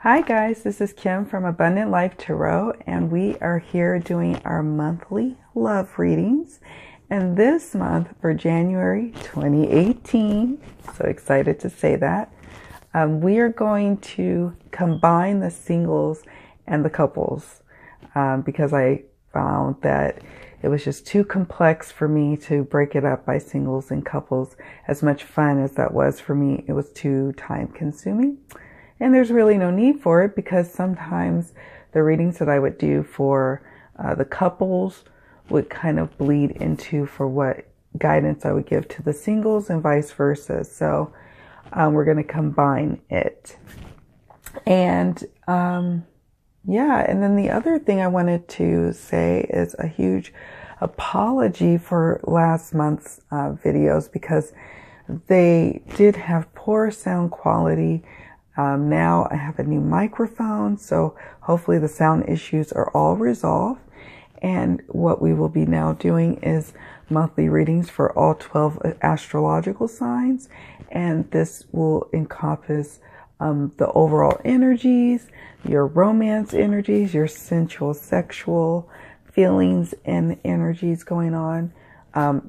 Hi guys, this is Kim from Abundant Life Tarot, and we are here doing our monthly love readings. And this month for January 2018, so excited to say that, we are going to combine the singles and the couples because I found that it was just too complex for me to break it up by singles and couples. As much fun as that was for me, it was too time consuming. And there's really no need for it because sometimes the readings that I would do for the couples would kind of bleed into for what guidance I would give to the singles and vice versa. So we're going to combine it. And yeah, and then the other thing I wanted to say is a huge apology for last month's videos because they did have poor sound quality. Now I have a new microphone, so hopefully the sound issues are all resolved. And what we will be now doing is monthly readings for all 12 astrological signs. And this will encompass the overall energies, your romance energies, your sensual, sexual feelings and energies going on,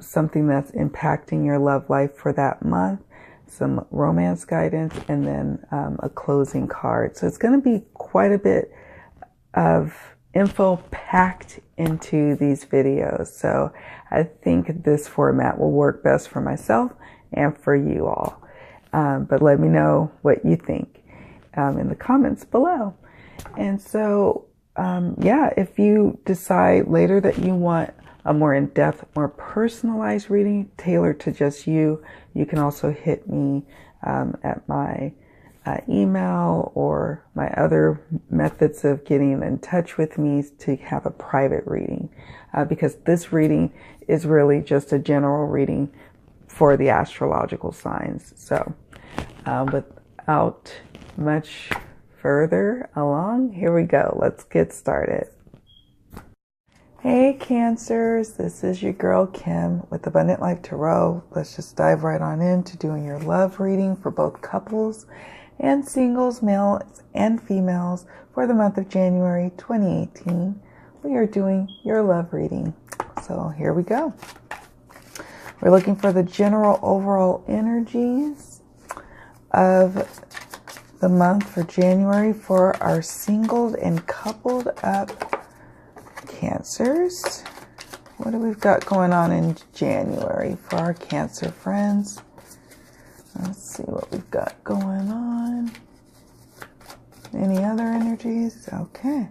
something that's impacting your love life for that month, some romance guidance, and then a closing card. So it's going to be quite a bit of info packed into these videos. So I think this format will work best for myself and for you all. But let me know what you think in the comments below. And so, yeah, if you decide later that you want a more in-depth, more personalized reading tailored to just you, you can also hit me at my email or my other methods of getting in touch with me to have a private reading because this reading is really just a general reading for the astrological signs. So without much further along, here we go. Let's get started. Hey Cancers, this is your girl Kim with Abundant Life Tarot. Let's just dive right on into doing your love reading for both couples and singles, males and females, for the month of January 2018. We are doing your love reading. So here we go. We're looking for the general overall energies of the month for January for our singled and coupled up Cancers. What do we've got going on in January for our Cancer friends? Let's see what we've got going on. Any other energies? Okay.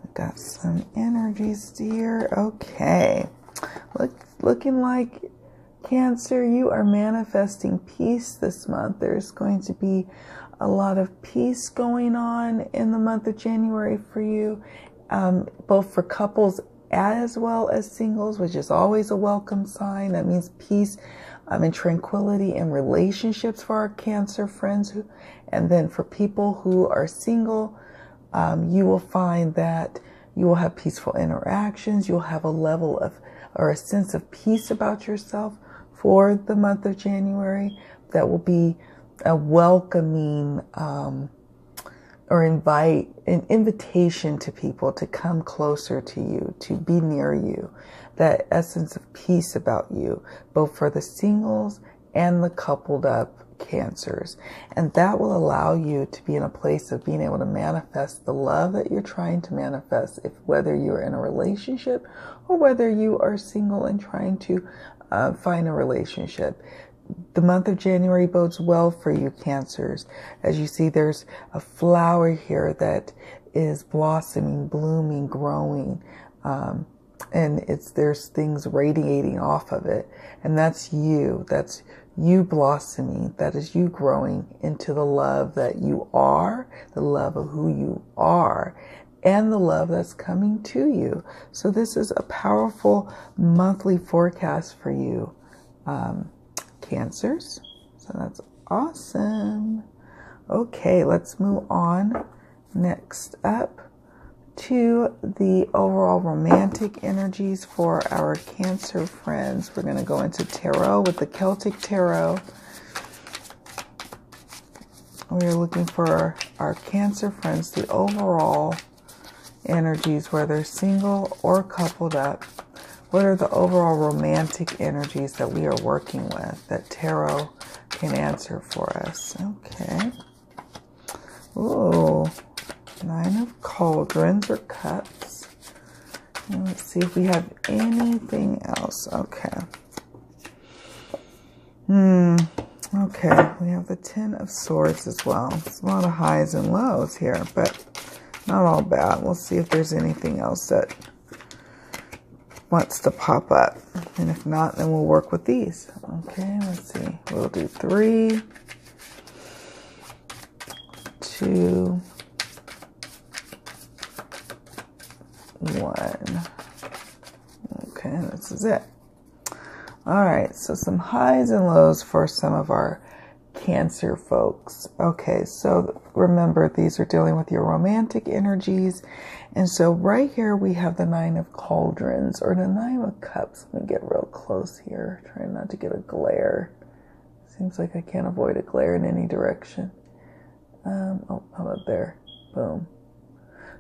We've got some energies here. Okay. Looking like Cancer, you are manifesting peace this month. There's going to be a lot of peace going on in the month of January for you. Both for couples as well as singles, which is always a welcome sign. That means peace and tranquility in relationships for our Cancer friends. And then for people who are single, you will find that you will have peaceful interactions. You'll have a level of or a sense of peace about yourself for the month of January that will be a welcoming or invite an invitation to people to come closer to you, to be near you, that essence of peace about you, both for the singles and the coupled up Cancers. And that will allow you to be in a place of being able to manifest the love that you're trying to manifest, if whether you're in a relationship or whether you are single and trying to find a relationship. The month of January bodes well for you, Cancers. As you see, there's a flower here that is blossoming, blooming, growing, and there's things radiating off of it. And that's you. That's you blossoming. That is you growing into the love that you are, the love of who you are, and the love that's coming to you. So this is a powerful monthly forecast for you, Cancers. So that's awesome. Okay, let's move on next up to the overall romantic energies for our Cancer friends. We're going to go into tarot with the Celtic Tarot. We are looking for our Cancer friends, the overall energies, whether single or coupled up. What are the overall romantic energies that we are working with that tarot can answer for us? Okay. Ooh, 9 of Cauldrons or Cups. And let's see if we have anything else. Okay. Okay, we have the 10 of Swords as well. It's a lot of highs and lows here, but not all bad. We'll see if there's anything else that wants to pop up. And if not, then we'll work with these. Okay, let's see. We'll do 3, 2, 1. Okay, this is it. All right, so some highs and lows for some of our Cancer folks. Okay, so remember, these are dealing with your romantic energies. And so right here we have the 9 of Cauldrons or the 9 of Cups. Let me get real close here, trying not to get a glare. Seems like I can't avoid a glare in any direction. Oh, how about there? Boom.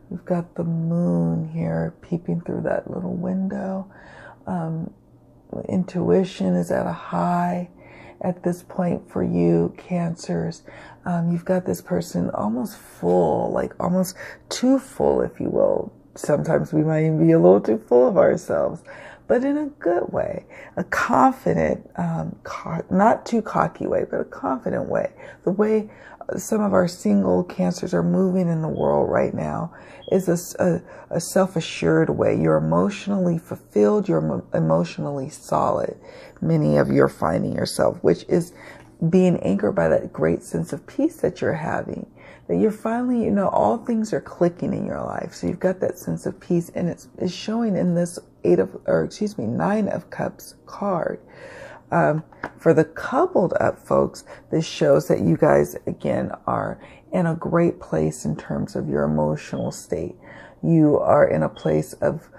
We've got the moon here peeping through that little window. Intuition is at a high at this point for you, Cancers. You've got this person almost full, like almost too full, if you will. Sometimes we might even be a little too full of ourselves, but in a good way, a confident, not too cocky way, but a confident way. The way some of our single Cancers are moving in the world right now is a self-assured way. You're emotionally fulfilled. You're emotionally solid. Many of you are finding yourself, which is being anchored by that great sense of peace that you're having. That you're finally, all things are clicking in your life. So you've got that sense of peace, and it's showing in this 9 of Cups card. For the coupled up folks, this shows that you guys, again, are in a great place in terms of your emotional state. You are in a place of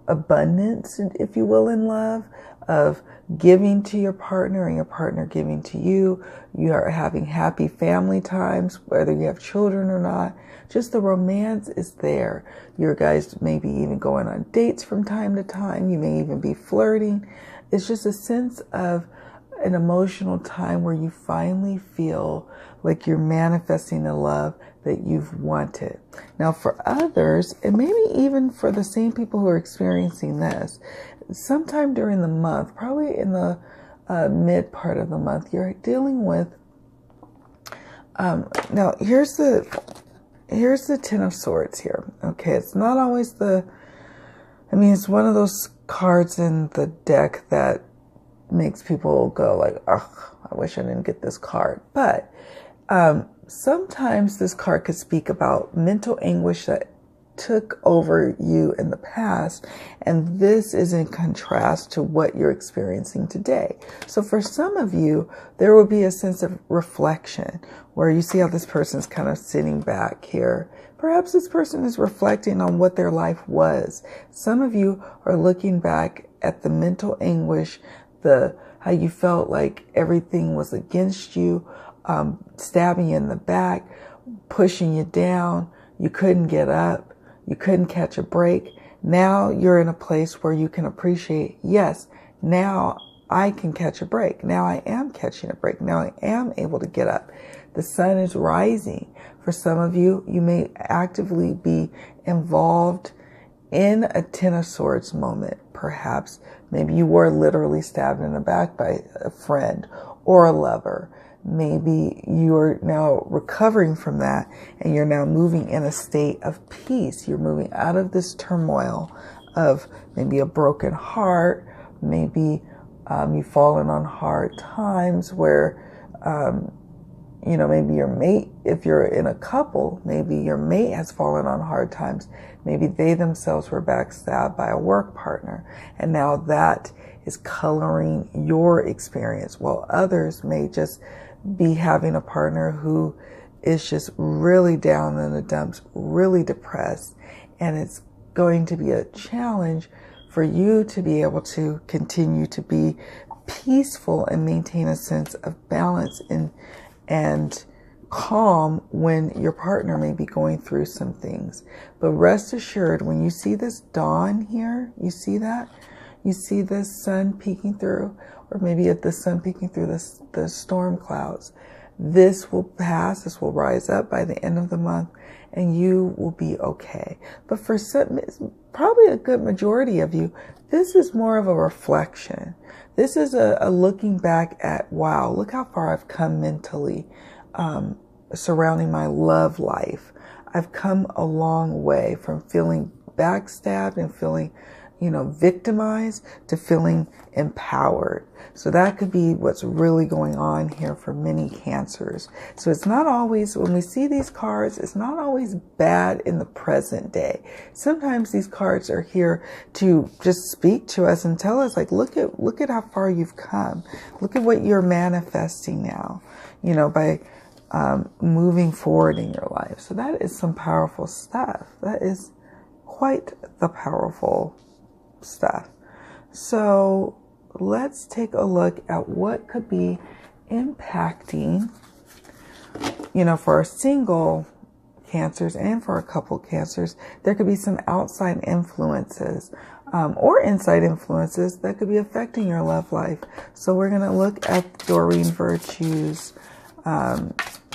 abundance, if you will, in love, of giving to your partner and your partner giving to you. You are having happy family times, whether you have children or not. Just the romance is there. Your guys may be even going on dates from time to time. You may even be flirting. It's just a sense of an emotional time where you finally feel like you're manifesting the love that you've wanted. Now for others, and maybe even for the same people who are experiencing this, sometime during the month, probably in the mid part of the month, you're dealing with, now here's the 10 of Swords here. Okay, it's not always it's one of those cards in the deck that makes people go like, ugh, I wish I didn't get this card. But sometimes this card could speak about mental anguish that took over you in the past, and this is in contrast to what you're experiencing today. So for some of you, there will be a sense of reflection where you see how this person's kind of sitting back here. Perhaps this person is reflecting on what their life was. Some of you are looking back at the mental anguish, how you felt like everything was against you, stabbing you in the back, pushing you down. You couldn't get up. You couldn't catch a break. Now you're in a place where you can appreciate, yes, now I can catch a break. Now I am catching a break. Now I am able to get up. The sun is rising. For some of you, you may actively be involved in a 10 of Swords moment, perhaps. Maybe you were literally stabbed in the back by a friend or a lover. Maybe you're now recovering from that and you're now moving in a state of peace. You're moving out of this turmoil of maybe a broken heart. Maybe you've fallen on hard times where, maybe your mate, if you're in a couple, maybe your mate has fallen on hard times. Maybe they themselves were backstabbed by a work partner. And now that is coloring your experience, while others may just be having a partner who is just really down in the dumps, really depressed. And it's going to be a challenge for you to be able to continue to be peaceful and maintain a sense of balance and calm when your partner may be going through some things. But rest assured, when you see this dawn here, you see that? You see the sun peeking through, or maybe the sun peeking through the storm clouds. This will pass, this will rise up by the end of the month, and you will be okay. But for some, probably a good majority of you, this is more of a reflection. This is a looking back at, wow, look how far I've come mentally, surrounding my love life. I've come a long way from feeling backstabbed and feeling, victimized to feeling empowered. So that could be what's really going on here for many Cancers. So it's not always, when we see these cards, it's not always bad in the present day. Sometimes these cards are here to just speak to us and tell us, like, look at how far you've come. Look at what you're manifesting now, by moving forward in your life. So that is some powerful stuff. That is quite the powerful stuff. So let's take a look at what could be impacting, for our single Cancers and for a couple Cancers. There could be some outside influences or inside influences that could be affecting your love life. So we're going to look at Doreen Virtue's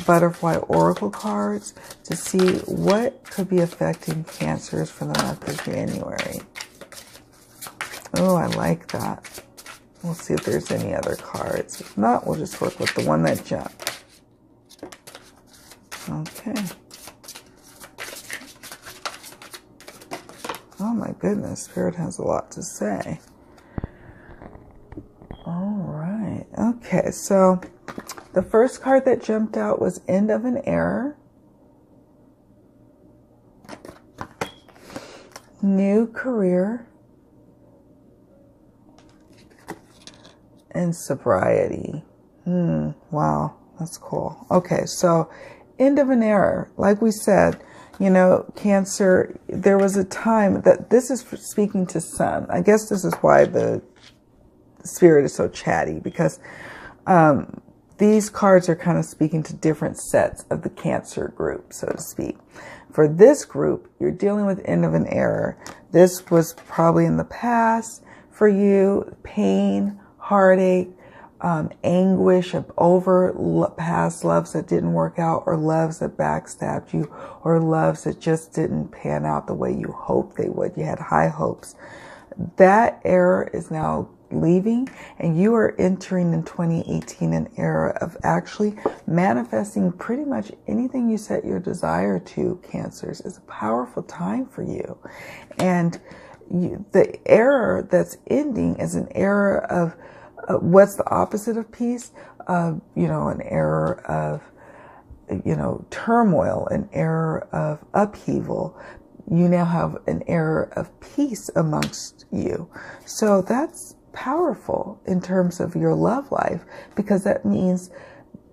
butterfly oracle cards to see what could be affecting Cancers for the month of January. Oh, I like that. We'll see if there's any other cards. If not, we'll just work with the one that jumped. Okay. Oh my goodness, Spirit has a lot to say. All right. Okay, so the first card that jumped out was End of an Era. New career. And sobriety. Wow, that's cool. Okay, so end of an era. Like we said, Cancer, there was a time that this is speaking to some. I guess this is why the Spirit is so chatty, because these cards are kind of speaking to different sets of the Cancer group, so to speak. For this group, you're dealing with end of an era. This was probably in the past for you, pain, heartache, anguish of over past loves that didn't work out, or loves that backstabbed you, or loves that just didn't pan out the way you hoped they would. You had high hopes. That era is now leaving, and you are entering in 2018 an era of actually manifesting pretty much anything you set your desire to, Cancers. It's a powerful time for you. And the era that's ending is an era of what's the opposite of peace? An era of, turmoil, an era of upheaval. You now have an era of peace amongst you. So that's powerful in terms of your love life, because that means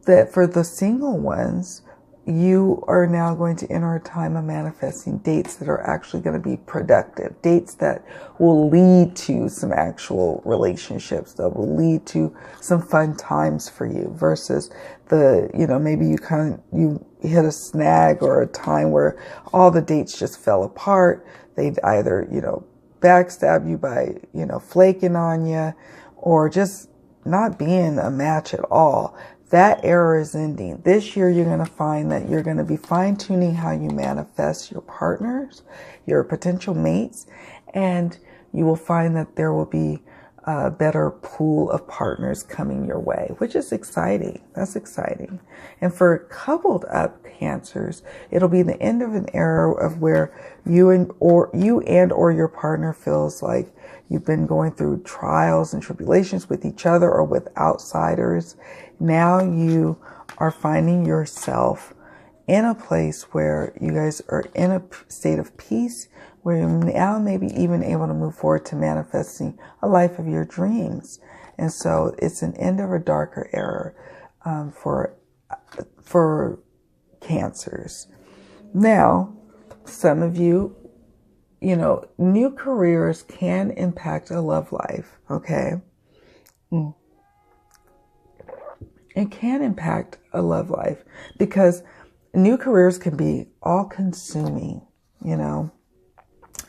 that for the single ones, you are now going to enter a time of manifesting dates that are actually going to be productive, dates that will lead to some actual relationships, that will lead to some fun times for you, versus the, maybe you hit a snag or a time where all the dates just fell apart. They'd either, backstab you by, flaking on you, or just not being a match at all. That era is ending. This year, you're going to find that you're going to be fine-tuning how you manifest your partners, your potential mates, and you will find that there will be a better pool of partners coming your way, which is exciting. That's exciting. And for coupled up Cancers, it'll be the end of an era of where you and or your partner feels like you've been going through trials and tribulations with each other or with outsiders. Now you are finding yourself in a place where you guys are in a state of peace, where you're now maybe even able to move forward to manifesting a life of your dreams. And so it's an end of a darker era for Cancers. Now, some of you, new careers can impact a love life, okay? it can impact a love life, because new careers can be all consuming, you know.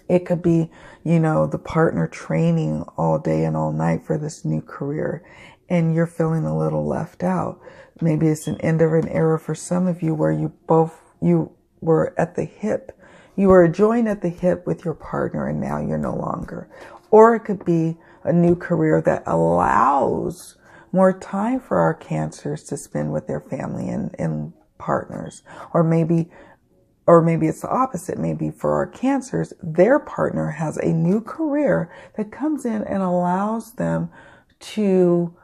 It could be, you know, the partner training all day and all night for this new career, and you're feeling a little left out. Maybe it's an end of an era for some of you where you were at the hip. You were joined at the hip with your partner and now you're no longer. Or it could be a new career that allows more time for our Cancers to spend with their family and partners. Or maybe it's the opposite. Maybe for our Cancers, their partner has a new career that comes in and allows them to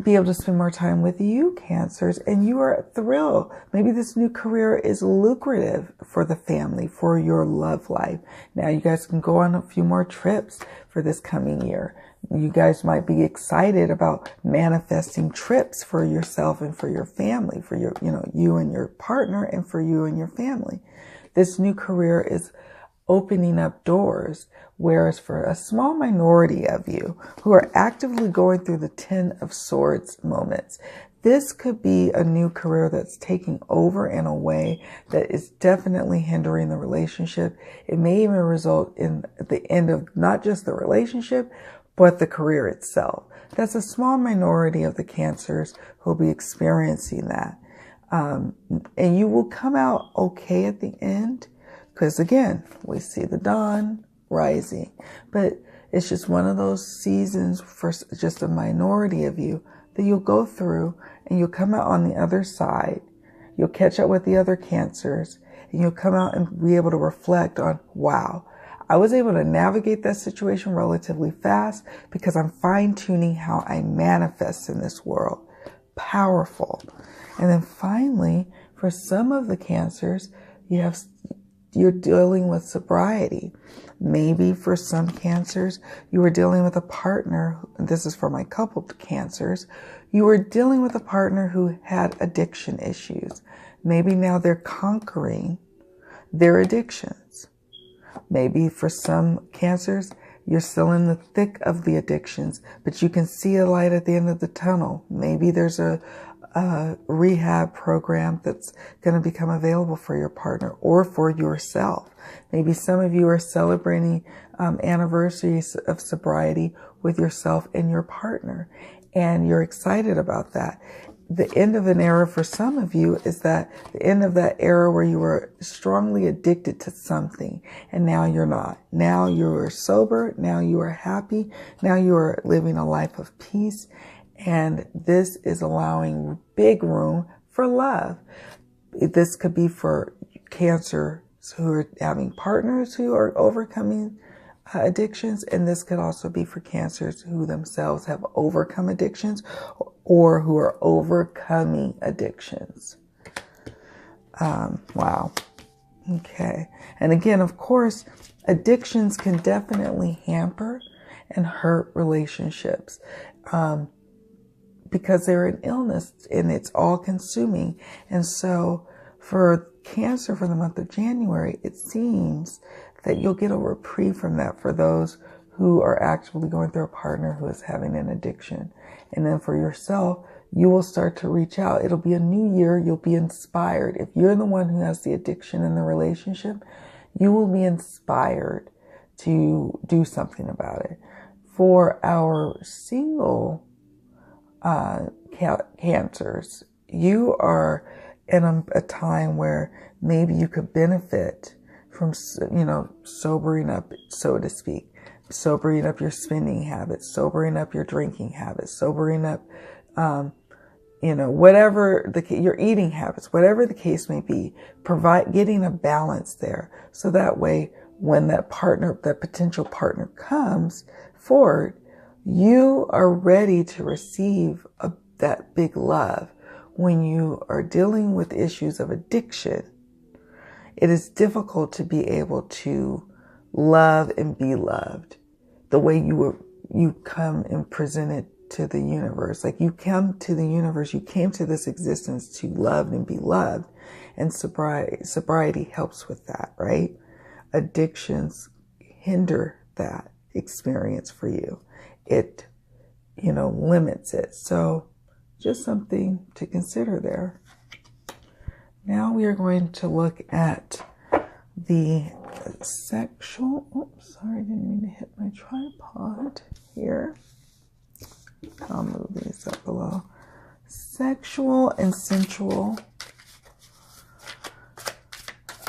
be able to spend more time with you, Cancers, and you are thrilled. Maybe this new career is lucrative for the family, for your love life. Now you guys can go on a few more trips for this coming year. You guys might be excited about manifesting trips for yourself and for your family, for your, you know, you and your partner, and for you and your family. This new career is opening up doors, whereas for a small minority of you who are actively going through the 10 of Swords moments, this could be a new career that's taking over in a way that is definitely hindering the relationship. It may even result in the end of not just the relationship, but the career itself. That's a small minority of the Cancers who'll be experiencing that. And you will come out okay at the end. Because again, we see the dawn rising, but it's just one of those seasons for just a minority of you that you'll go through, and you'll come out on the other side. You'll catch up with the other Cancers, and you'll come out and be able to reflect on, wow, I was able to navigate that situation relatively fast because I'm fine-tuning how I manifest in this world. Powerful. And then finally, for some of the Cancers, you're dealing with sobriety. Maybe for some Cancers, you were dealing with a partner. This is for my coupled Cancers. You were dealing with a partner who had addiction issues. Maybe now they're conquering their addictions. Maybe for some Cancers, you're still in the thick of the addictions, but you can see a light at the end of the tunnel. Maybe there's a rehab program that's going to become available for your partner or for yourself. Maybe some of you are celebrating anniversaries of sobriety with yourself and your partner, and you're excited about that. The end of an era for some of you is that the end of that era where you were strongly addicted to something and now you're not. Now you are sober. Now you are happy. Now you are living a life of peace. And this is allowing big room for love. This could be for Cancers who are having partners who are overcoming addictions. And this could also be for Cancers who themselves have overcome addictions or who are overcoming addictions. Wow. Okay. And again, of course, addictions can definitely hamper and hurt relationships. Because they're an illness and it's all consuming. And so for Cancer for the month of January, it seems that you'll get a reprieve from that for those who are actually going through a partner who is having an addiction. And then for yourself, you will start to reach out. It'll be a new year. You'll be inspired. If you're the one who has the addiction in the relationship, you will be inspired to do something about it. For our single Cancers, you are in a time where maybe you could benefit from, you know, sobering up, so to speak, sobering up your spending habits, sobering up your drinking habits, sobering up, you know, whatever your eating habits, whatever the case may be, getting a balance there. So that way, when that potential partner comes forward, you are ready to receive that big love. When you are dealing with issues of addiction, it is difficult to be able to love and be loved the way you come and present it to the universe. Like you come to the universe, you came to this existence to love and be loved. And sobriety helps with that, right? Addictions hinder that experience for you. It, you know, limits it. So just something to consider there. Now we are going to look at the sexual, oops, sorry, I didn't mean to hit my tripod here. I'll move these up below. Sexual and sensual.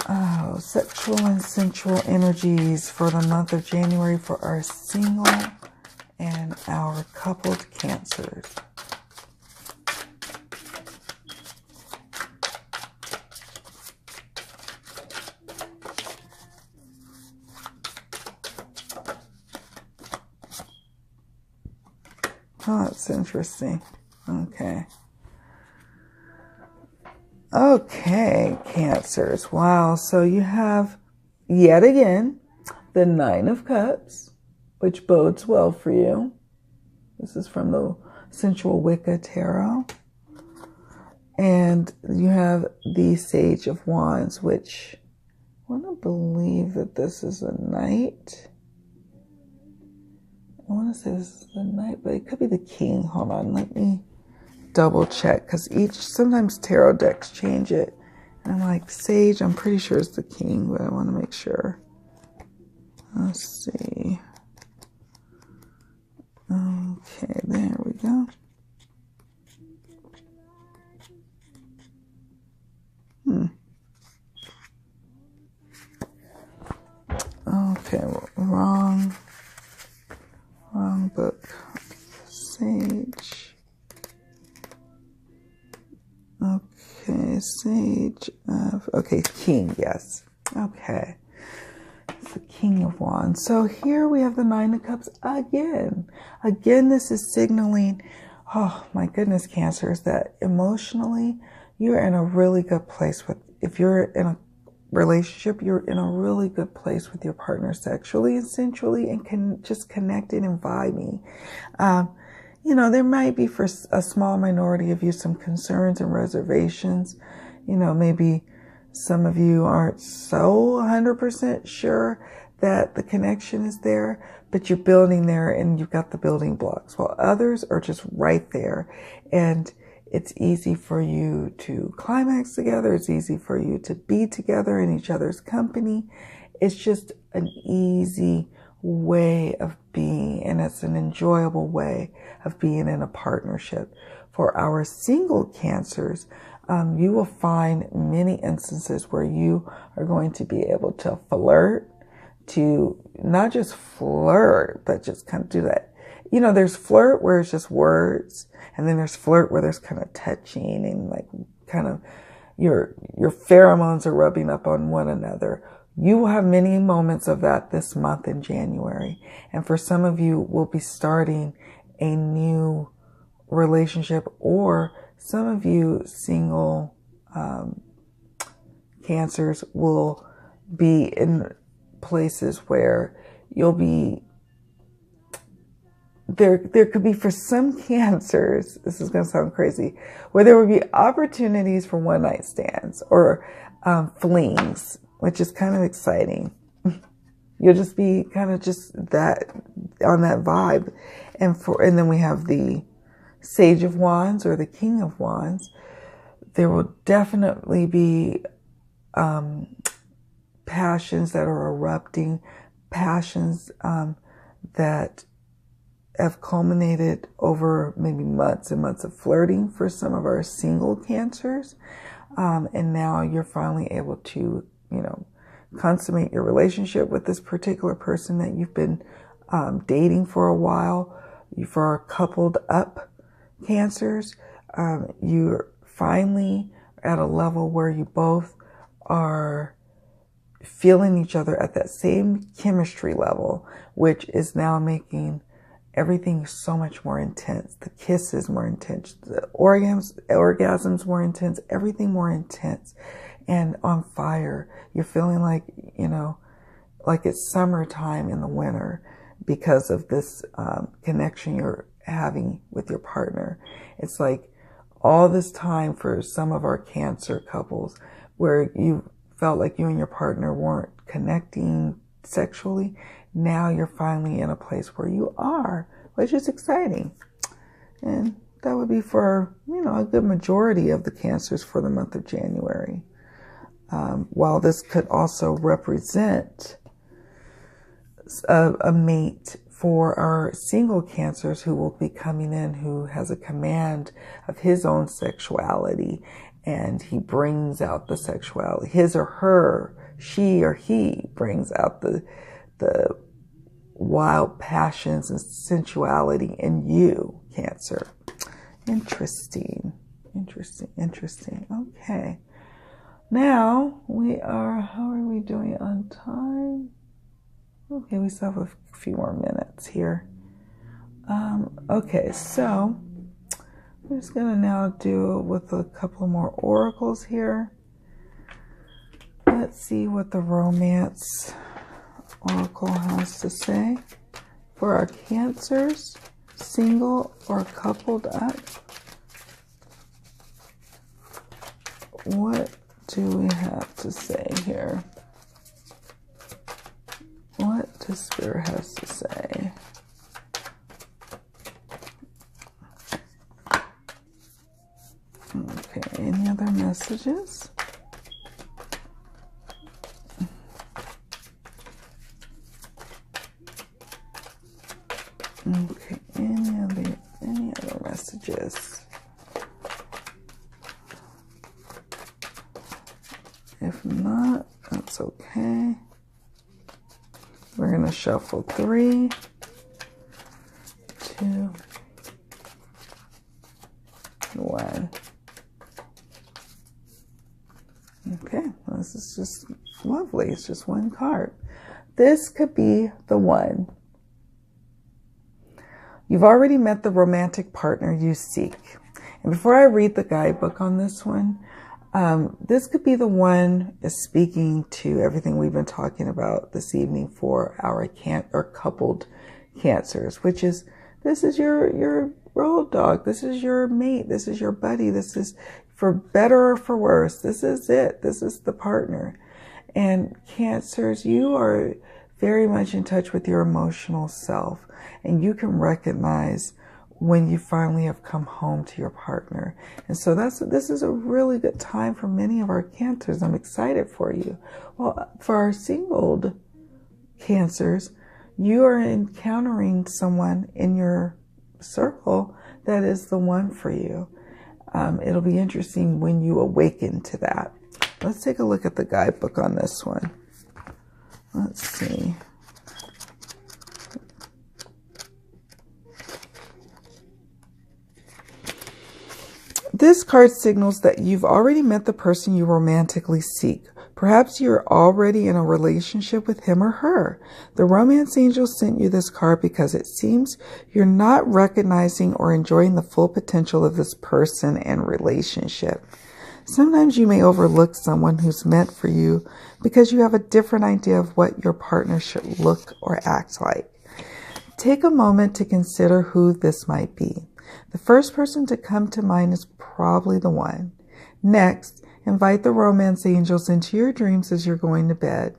Oh, sexual and sensual energies for the month of January for our single and our coupled Cancers. Oh, that's interesting. Okay. Okay, Cancers. Wow. So you have, yet again, the Nine of Cups, which bodes well for you. This is from the Sensual Wicca Tarot. And you have the Sage of Wands, which I want to believe that this is a knight. I want to say this is the knight, but it could be the king. Hold on, let me double check, because sometimes tarot decks change it. And I'm like, Sage, I'm pretty sure it's the king, but I want to make sure. Let's see. Okay, there we go. Okay, wrong book. Sage. Okay, Sage of, okay, King, yes. Okay. It's the King of Wands. So here we have the Nine of Cups again. Again, this is signaling, oh my goodness, Cancers, that emotionally you're in a really good place with, if you're in a relationship, you're in a really good place with your partner sexually and sensually, and can just connecting and vibing. You know, there might be for a small minority of you some concerns and reservations. You know, maybe some of you aren't so 100% sure that the connection is there, but you're building there and you've got the building blocks, while others are just right there. And it's easy for you to climax together. It's easy for you to be together in each other's company. It's just an easy way of being, and it's an enjoyable way of being in a partnership. For our single Cancers, you will find many instances where you are going to be able to flirt, to not just flirt, but just kind of do that. You know, there's flirt where it's just words, and then there's flirt where there's kind of touching and like kind of your pheromones are rubbing up on one another. You will have many moments of that this month in January. And for some of you, we'll be starting a new relationship, or some of you single Cancers will be in places where you'll be, there could be, for some Cancers, this is going to sound crazy, where there will be opportunities for one night stands or flings, which is kind of exciting. You'll just be kind of just that, on that vibe. And then we have the Sage of Wands or the King of Wands. There will definitely be passions that are erupting, passions that have culminated over maybe months and months of flirting for some of our single Cancers. And now you're finally able to, you know, consummate your relationship with this particular person that you've been dating for a while. For our coupled up Cancers, you're finally at a level where you both are feeling each other at that same chemistry level, which is now making everything so much more intense. The kisses more intense, the orgasms more intense, everything more intense and on fire. You're feeling like, you know, like it's summertime in the winter because of this connection you're having with your partner. It's like all this time for some of our Cancer couples where you felt like you and your partner weren't connecting sexually. Now you're finally in a place where you are, which is exciting. And that would be for, you know, a good majority of the Cancers for the month of January. While this could also represent a mate for our single Cancers who will be coming in, who has a command of his own sexuality, and he brings out the sexuality. His or her, she or he brings out the wild passions and sensuality in you, Cancer. Interesting. Okay. Now how are we doing on time? Okay, we still have a few more minutes here. Okay, so I'm just gonna now do with a couple more oracles here. Let's see what the Romance Oracle has to say for our Cancers, single or coupled up. What do we have to say here? What does Spirit has to say? Okay, any other messages? Okay, any other messages? If not, that's okay. We're going to shuffle 3, 2, 1. Okay, well, this is just lovely. It's just one card. This could be the one. You've already met the romantic partner you seek. And before I read the guidebook on this one, this could be the one is speaking to everything we've been talking about this evening for our coupled Cancers, which is, this is your road dog. This is your mate. This is your buddy. This is for better or for worse. This is it. This is the partner. And Cancers, you are very much in touch with your emotional self, and you can recognize when you finally have come home to your partner. And so this is a really good time for many of our Cancers. I'm excited for you. Well, for our singled Cancers, you are encountering someone in your circle that is the one for you. It'll be interesting when you awaken to that. Let's take a look at the guidebook on this one. Let's see. This card signals that you've already met the person you romantically seek. Perhaps you're already in a relationship with him or her. The romance angel sent you this card because it seems you're not recognizing or enjoying the full potential of this person and relationship. Sometimes you may overlook someone who's meant for you because you have a different idea of what your partner should look or act like. Take a moment to consider who this might be. The first person to come to mind is probably the one. Next, invite the romance angels into your dreams as you're going to bed.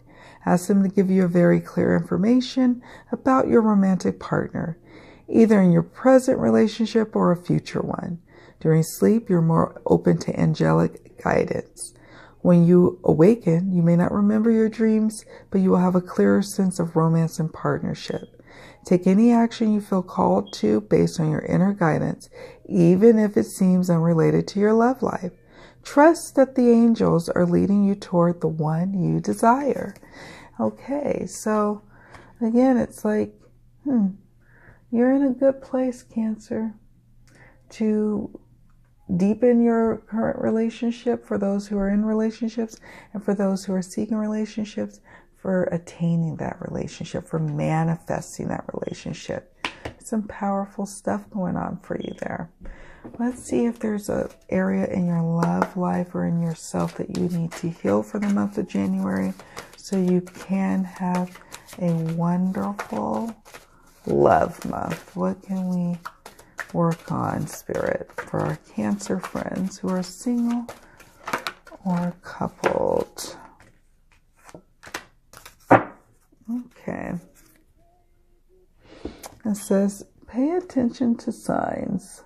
Ask them to give you a very clear information about your romantic partner, either in your present relationship or a future one. During sleep, you're more open to angelic guidance. When you awaken, you may not remember your dreams, but you will have a clearer sense of romance and partnership. Take any action you feel called to based on your inner guidance, even if it seems unrelated to your love life. Trust that the angels are leading you toward the one you desire. Okay, so again, it's like, you're in a good place, Cancer, to deepen your current relationship for those who are in relationships, and for those who are seeking relationships, for attaining that relationship, for manifesting that relationship. Some powerful stuff going on for you there. Let's see if there's an area in your love life or in yourself that you need to heal for the month of January so you can have a wonderful love month. What can we work on, Spirit, for our Cancer friends who are single or coupled? Okay. It says, pay attention to signs.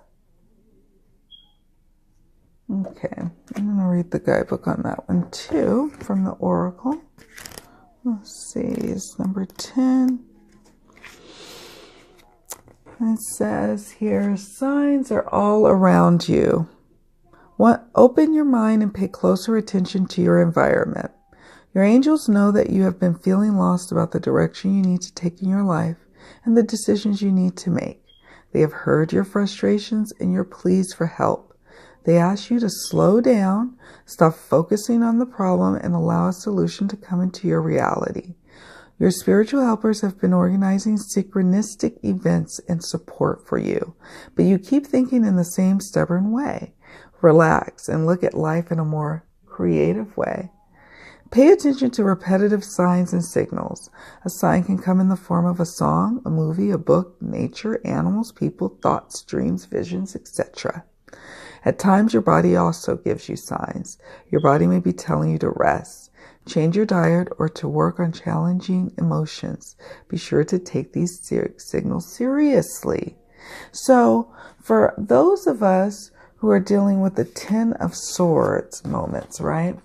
Okay, I'm going to read the guidebook on that one too from the Oracle. Let's see, it's number 10. It says here, signs are all around you. Open your mind and pay closer attention to your environment. Your angels know that you have been feeling lost about the direction you need to take in your life and the decisions you need to make. They have heard your frustrations and your pleas for help. They ask you to slow down, stop focusing on the problem, and allow a solution to come into your reality. Your spiritual helpers have been organizing synchronistic events and support for you, but you keep thinking in the same stubborn way. Relax and look at life in a more creative way. Pay attention to repetitive signs and signals. A sign can come in the form of a song, a movie, a book, nature, animals, people, thoughts, dreams, visions, etc. At times, your body also gives you signs. Your body may be telling you to rest, change your diet, or to work on challenging emotions. Be sure to take these signals seriously. So, for those of us who are dealing with the 10 of Swords moments, right?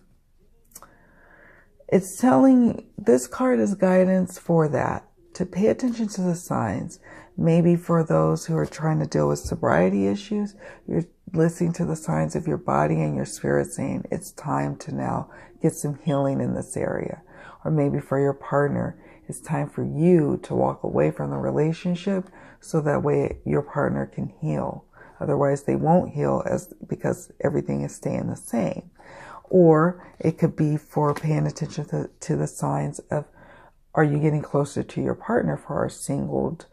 It's telling, this card is guidance for that, to pay attention to the signs. Maybe for those who are trying to deal with sobriety issues, you're listening to the signs of your body and your spirit saying it's time to now get some healing in this area. Or maybe for your partner, it's time for you to walk away from the relationship so that way your partner can heal. Otherwise, they won't heal because everything is staying the same. Or it could be for paying attention to the signs of, are you getting closer to your partner for our singled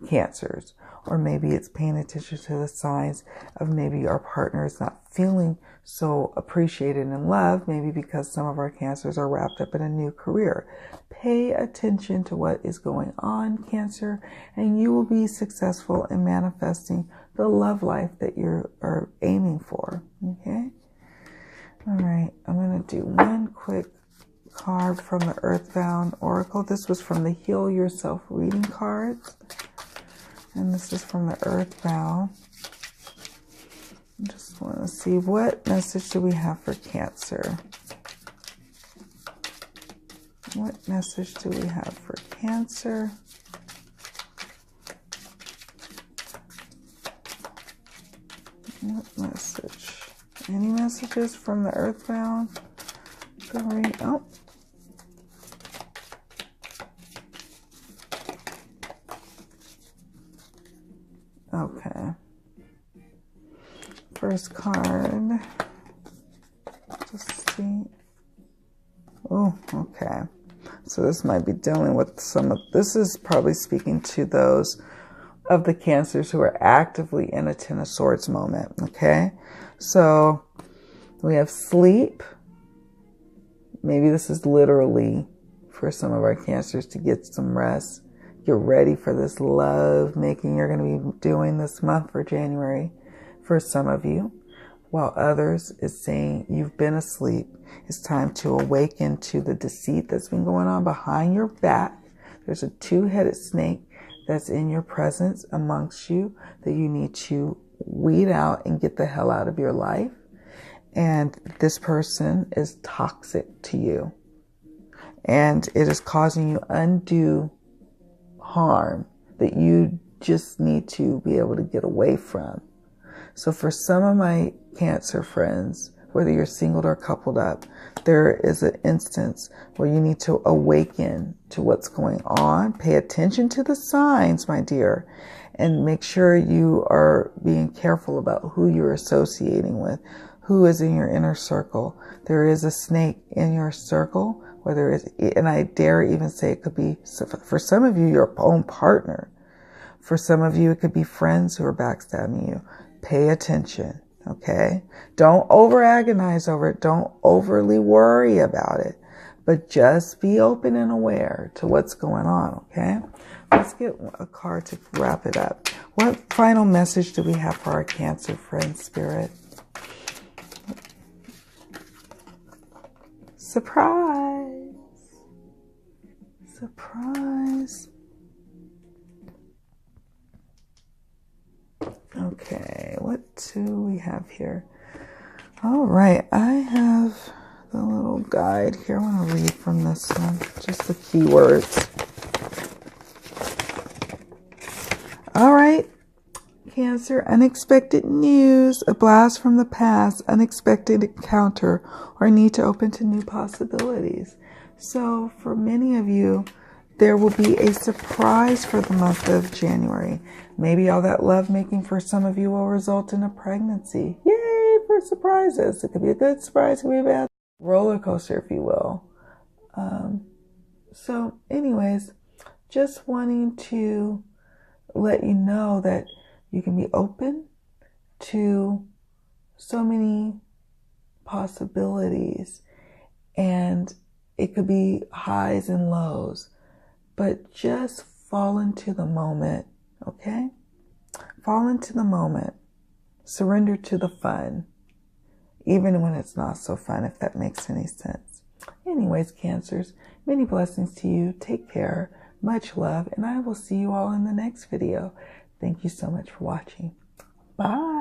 cancers? Or maybe it's paying attention to the signs of maybe our partner is not feeling so appreciated and loved, maybe because some of our cancers are wrapped up in a new career. Pay attention to what is going on, Cancer, and you will be successful in manifesting the love life that you are aiming for. Okay? All right, I'm going to do one quick card from the Earthbound Oracle. This was from the Heal Yourself reading cards. And this is from the Earthbound. I just want to see, what message do we have for Cancer? What message do we have for Cancer? What message? Any messages from the Earthbound? Oh. Okay. First card. Just see. Oh, okay. So this might be dealing with some of, this is probably speaking to those of the Cancers who are actively in a 10 of Swords moment. Okay. So we have sleep. Maybe this is literally for some of our Cancers to get some rest. Get ready for this love making you're going to be doing this month for January for some of you. While others is saying you've been asleep. It's time to awaken to the deceit that's been going on behind your back. There's a two-headed snake that's in your presence amongst you that you need to weed out and get the hell out of your life. And this person is toxic to you. And it is causing you undue harm that you just need to be able to get away from. So for some of my Cancer friends, whether you're singled or coupled up, there is an instance where you need to awaken to what's going on. Pay attention to the signs, my dear, and make sure you are being careful about who you're associating with, who is in your inner circle. There is a snake in your circle, whether it's, and I dare even say it could be, for some of you, your own partner. For some of you, it could be friends who are backstabbing you. Pay attention, okay? Don't over agonize over it. Don't overly worry about it, but just be open and aware to what's going on, okay? Let's get a card to wrap it up. What final message do we have for our Cancer friend spirit? Surprise! Surprise! Okay, what do we have here? All right, I have the little guide here. I want to read from this one, just the keywords. All right, Cancer, unexpected news, a blast from the past, unexpected encounter, or need to open to new possibilities. So for many of you, there will be a surprise for the month of January. Maybe all that love making for some of you will result in a pregnancy. Yay for surprises. It could be a good surprise, it could be a bad roller coaster, if you will. So anyways, just wanting to let you know that you can be open to so many possibilities, and it could be highs and lows, but just fall into the moment, okay? Fall into the moment. Surrender to the fun, even when it's not so fun, if that makes any sense. Anyways, Cancers, many blessings to you. Take care. Much love, and I will see you all in the next video. Thank you so much for watching. Bye.